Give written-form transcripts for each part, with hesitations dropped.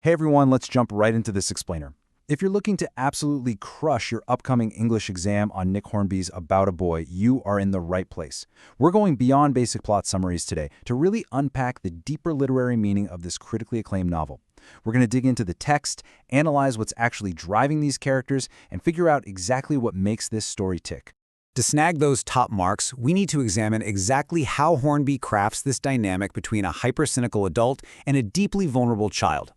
Hey everyone, let's jump right into this explainer. If you're looking to absolutely crush your upcoming English exam on Nick Hornby's About a Boy, you are in the right place. We're going beyond basic plot summaries today to really unpack the deeper literary meaning of this critically acclaimed novel. We're going to dig into the text, analyze what's actually driving these characters, and figure out exactly what makes this story tick. To snag those top marks, we need to examine exactly how Hornby crafts this dynamic between a hyper-cynical adult and a deeply vulnerable child.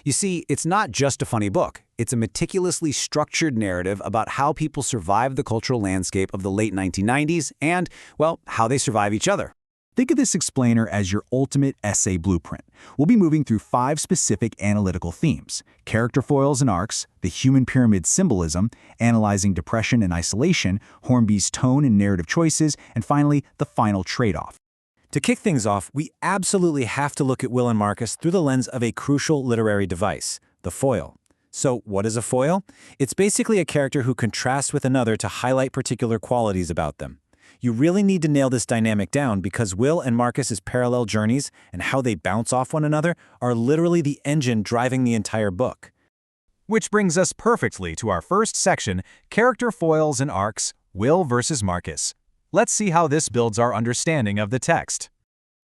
You see, it's not just a funny book. It's a meticulously structured narrative about how people survive the cultural landscape of the late 1990s and, well, how they survive each other. Think of this explainer as your ultimate essay blueprint. We'll be moving through 5 specific analytical themes: character foils and arcs, the human pyramid symbolism, analyzing depression and isolation, Hornby's tone and narrative choices, and finally, the final trade-off. To kick things off, we absolutely have to look at Will and Marcus through the lens of a crucial literary device, the foil. So, what is a foil? It's basically a character who contrasts with another to highlight particular qualities about them. You really need to nail this dynamic down because Will and Marcus's parallel journeys and how they bounce off one another are literally the engine driving the entire book. Which brings us perfectly to our first section, character foils and arcs, Will versus Marcus. Let's see how this builds our understanding of the text.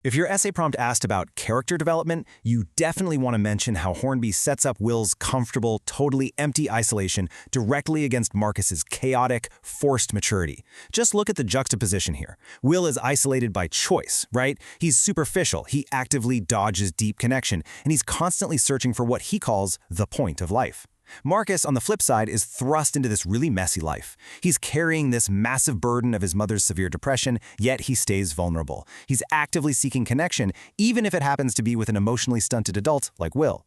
If your essay prompt asked about character development, you definitely want to mention how Hornby sets up Will's comfortable, totally empty isolation directly against Marcus's chaotic, forced maturity. Just look at the juxtaposition here. Will is isolated by choice, right? He's superficial, he actively dodges deep connection, and he's constantly searching for what he calls the point of life. Marcus, on the flip side, is thrust into this really messy life. He's carrying this massive burden of his mother's severe depression, yet he stays vulnerable. He's actively seeking connection, even if it happens to be with an emotionally stunted adult like Will.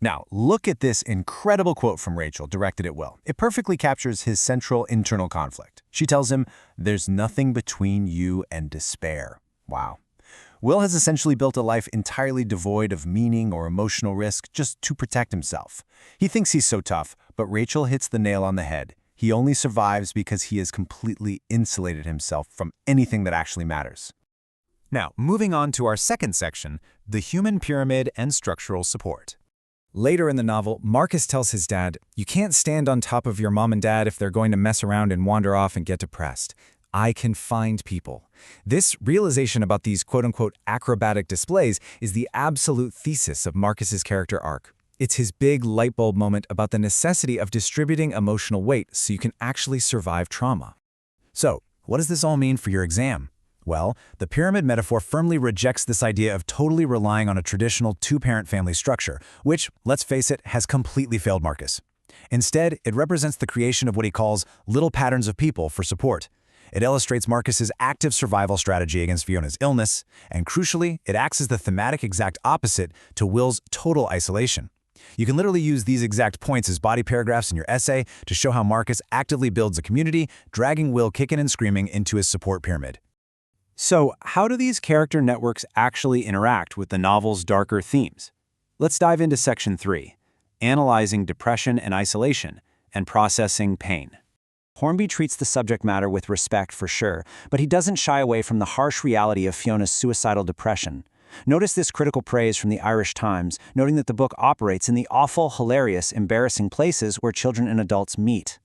Now, look at this incredible quote from Rachel directed at Will. It perfectly captures his central internal conflict. She tells him, "There's nothing between you and despair." Wow. Will has essentially built a life entirely devoid of meaning or emotional risk just to protect himself. He thinks he's so tough, but Rachel hits the nail on the head. He only survives because he has completely insulated himself from anything that actually matters. Now, moving on to our second section, the human pyramid and structural support. Later in the novel, Marcus tells his dad, "You can't stand on top of your mom and dad if they're going to mess around and wander off and get depressed. I can find people." This realization about these quote-unquote acrobatic displays is the absolute thesis of Marcus's character arc. It's his big light bulb moment about the necessity of distributing emotional weight so you can actually survive trauma. So, what does this all mean for your exam? Well, the pyramid metaphor firmly rejects this idea of totally relying on a traditional two-parent family structure, which, let's face it, has completely failed Marcus. Instead, it represents the creation of what he calls little patterns of people for support. It illustrates Marcus's active survival strategy against Fiona's illness, and crucially, it acts as the thematic exact opposite to Will's total isolation. You can literally use these exact points as body paragraphs in your essay to show how Marcus actively builds a community, dragging Will kicking and screaming into his support pyramid. So, how do these character networks actually interact with the novel's darker themes? Let's dive into Section 3, Analyzing Depression and Isolation, and Processing Pain. Hornby treats the subject matter with respect for sure, but he doesn't shy away from the harsh reality of Fiona's suicidal depression. Notice this critical praise from the Irish Times, noting that the book operates in the awful, hilarious, embarrassing places where children and adults meet.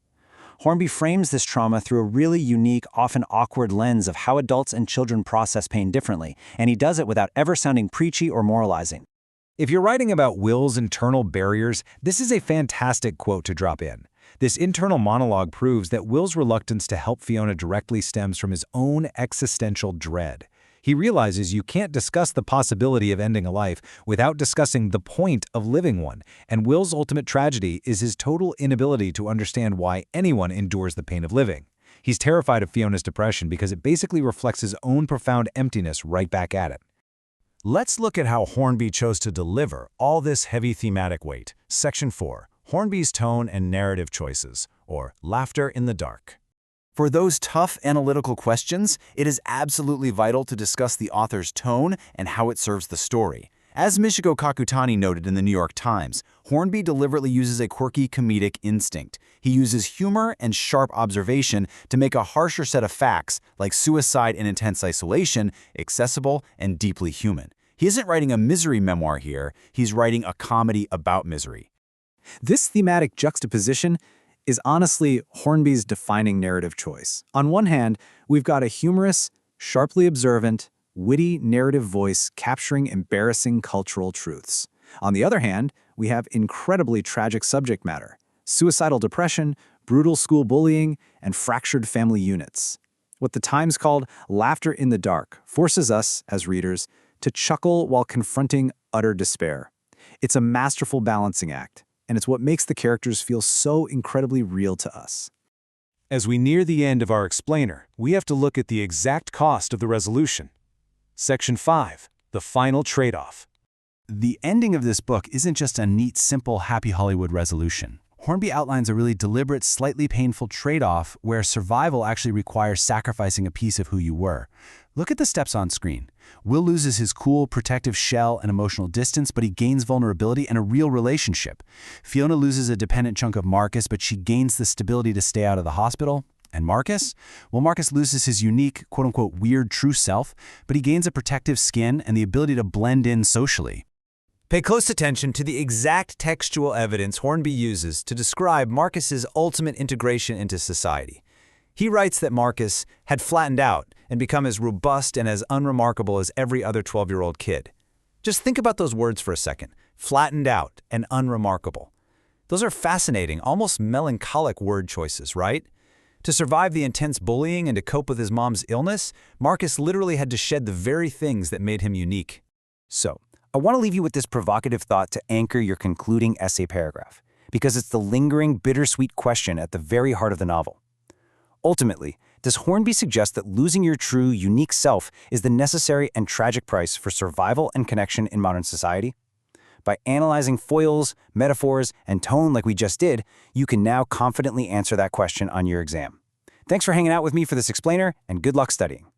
Hornby frames this trauma through a really unique, often awkward lens of how adults and children process pain differently, and he does it without ever sounding preachy or moralizing. If you're writing about Will's internal barriers, this is a fantastic quote to drop in. This internal monologue proves that Will's reluctance to help Fiona directly stems from his own existential dread. He realizes you can't discuss the possibility of ending a life without discussing the point of living one, and Will's ultimate tragedy is his total inability to understand why anyone endures the pain of living. He's terrified of Fiona's depression because it basically reflects his own profound emptiness right back at it. Let's look at how Hornby chose to deliver all this heavy thematic weight. Section 4. Hornby's tone and narrative choices, or laughter in the dark. For those tough analytical questions, it is absolutely vital to discuss the author's tone and how it serves the story. As Michiko Kakutani noted in the New York Times, Hornby deliberately uses a quirky comedic instinct. He uses humor and sharp observation to make a harsher set of facts, like suicide and intense isolation, accessible and deeply human. He isn't writing a misery memoir here, he's writing a comedy about misery. This thematic juxtaposition is honestly Hornby's defining narrative choice. On one hand, we've got a humorous, sharply observant, witty narrative voice capturing embarrassing cultural truths. On the other hand, we have incredibly tragic subject matter: suicidal depression, brutal school bullying, and fractured family units. What the Times called laughter in the dark forces us, as readers, to chuckle while confronting utter despair. It's a masterful balancing act, and it's what makes the characters feel so incredibly real to us. As we near the end of our explainer, we have to look at the exact cost of the resolution. Section 5, the final trade-off. The ending of this book isn't just a neat, simple, happy Hollywood resolution. Hornby outlines a really deliberate, slightly painful trade-off where survival actually requires sacrificing a piece of who you were. Look at the steps on screen. Will loses his cool, protective shell and emotional distance, but he gains vulnerability and a real relationship. Fiona loses a dependent chunk of Marcus, but she gains the stability to stay out of the hospital. And Marcus? Well, Marcus loses his unique, quote-unquote, weird true self, but he gains a protective skin and the ability to blend in socially. Pay close attention to the exact textual evidence Hornby uses to describe Marcus's ultimate integration into society. He writes that Marcus had flattened out and become as robust and as unremarkable as every other 12-year-old kid. Just think about those words for a second: flattened out and unremarkable. Those are fascinating, almost melancholic word choices, right? To survive the intense bullying and to cope with his mom's illness, Marcus literally had to shed the very things that made him unique. So, I want to leave you with this provocative thought to anchor your concluding essay paragraph, because it's the lingering, bittersweet question at the very heart of the novel. Ultimately, does Hornby suggest that losing your true, unique self is the necessary and tragic price for survival and connection in modern society? By analyzing foils, metaphors, and tone like we just did, you can now confidently answer that question on your exam. Thanks for hanging out with me for this explainer, and good luck studying.